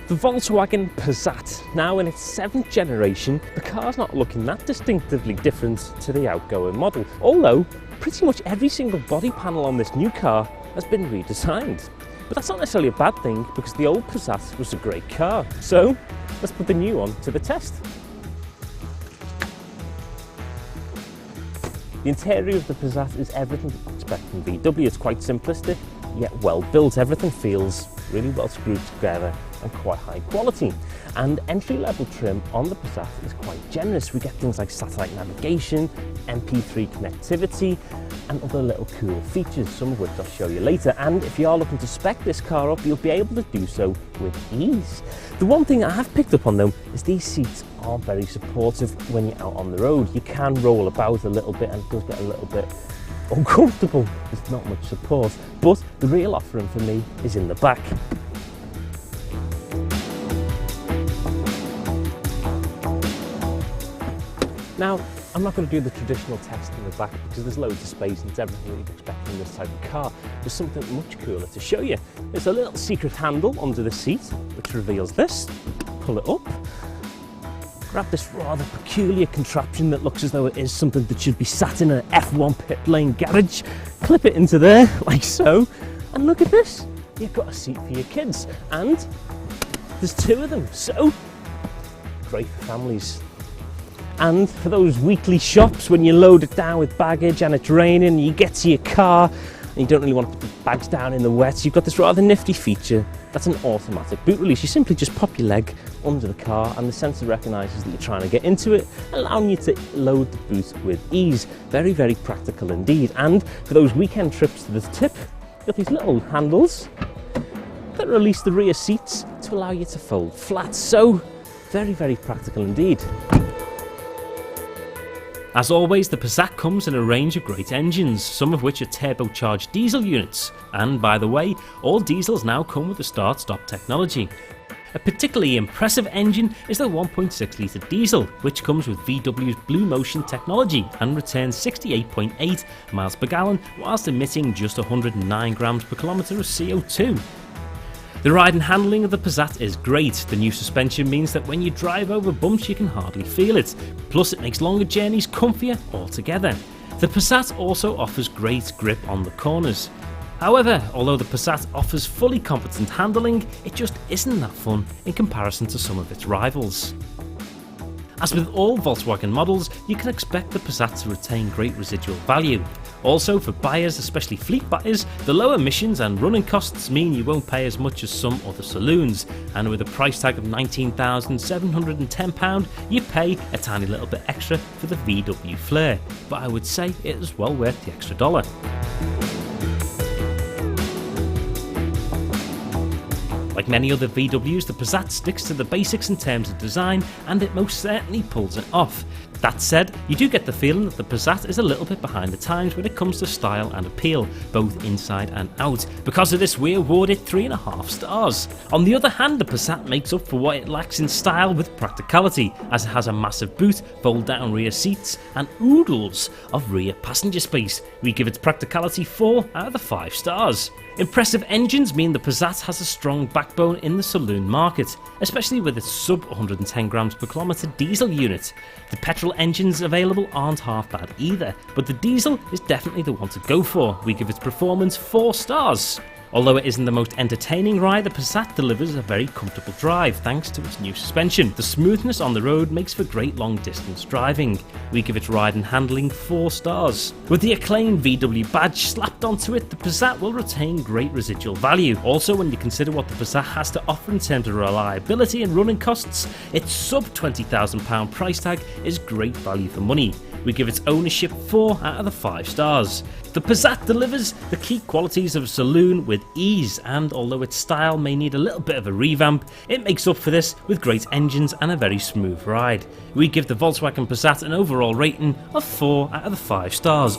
The Volkswagen Passat, now in its 7th generation, the car's not looking that distinctively different to the outgoing model, although pretty much every single body panel on this new car has been redesigned. But that's not necessarily a bad thing, because the old Passat was a great car. So let's put the new one to the test. The interior of the Passat is everything you'd expect from VW. It's quite simplistic, yet well built. Everything feels really well screwed together and quite high quality. And entry-level trim on the Passat is quite generous. We get things like satellite navigation, MP3 connectivity, and other little cool features, some of which I'll show you later. And if you are looking to spec this car up, you'll be able to do so with ease. The one thing I have picked up on though is these seats aren't very supportive when you're out on the road. You can roll about a little bit and it does get a little bit uncomfortable. There's not much support, but the real offering for me is in the back. Now, I'm not going to do the traditional test in the back because there's loads of space and it's everything that you'd expect from this type of car. There's something much cooler to show you. There's a little secret handle under the seat which reveals this. Pull it up. Grab this rather peculiar contraption that looks as though it is something that should be sat in an F1 pit lane garage. Clip it into there, like so. And look at this. You've got a seat for your kids. And there's 2 of them. So, great for families. And for those weekly shops when you load it down with baggage and it's raining and you get to your car and you don't really want to put the bags down in the wet, you've got this rather nifty feature. That's an automatic boot release. You simply just pop your leg under the car and the sensor recognises that you're trying to get into it, allowing you to load the boot with ease. Very, very practical indeed. And for those weekend trips to the tip, you've got these little handles that release the rear seats to allow you to fold flat. So very, very practical indeed. As always, the Passat comes in a range of great engines, some of which are turbocharged diesel units. And by the way, all diesels now come with the start-stop technology. A particularly impressive engine is the 1.6 litre diesel, which comes with VW's Blue Motion technology and returns 68.8 miles per gallon whilst emitting just 109 grams per kilometre of CO2. The ride and handling of the Passat is great. The new suspension means that when you drive over bumps you can hardly feel it. Plus it makes longer journeys comfier altogether. The Passat also offers great grip on the corners. However, although the Passat offers fully competent handling, it just isn't that fun in comparison to some of its rivals. As with all Volkswagen models, you can expect the Passat to retain great residual value. Also, for buyers, especially fleet buyers, the low emissions and running costs mean you won't pay as much as some other saloons, and with a price tag of £19,710, you pay a tiny little bit extra for the VW Flair, but I would say it is well worth the extra dollar. Like many other VWs, the Passat sticks to the basics in terms of design, and it most certainly pulls it off. That said, you do get the feeling that the Passat is a little bit behind the times when it comes to style and appeal, both inside and out. Because of this, we award it 3.5 stars. On the other hand, the Passat makes up for what it lacks in style with practicality, as it has a massive boot, fold-down rear seats, and oodles of rear passenger space. We give its practicality 4 out of the 5 stars. Impressive engines mean the Passat has a strong backbone in the saloon market, especially with its sub 110 grams per kilometre diesel unit. The petrol engines available aren't half bad either, but the diesel is definitely the one to go for. We give its performance 4 stars. Although it isn't the most entertaining ride, the Passat delivers a very comfortable drive thanks to its new suspension. The smoothness on the road makes for great long distance driving. We give its ride and handling 4 stars. With the acclaimed VW badge slapped onto it, the Passat will retain great residual value. Also, when you consider what the Passat has to offer in terms of reliability and running costs, its sub £20,000 price tag is great value for money. We give its ownership 4 out of the 5 stars. The Passat delivers the key qualities of a saloon with ease, and although its style may need a little bit of a revamp, it makes up for this with great engines and a very smooth ride. We give the Volkswagen Passat an overall rating of 4 out of the 5 stars.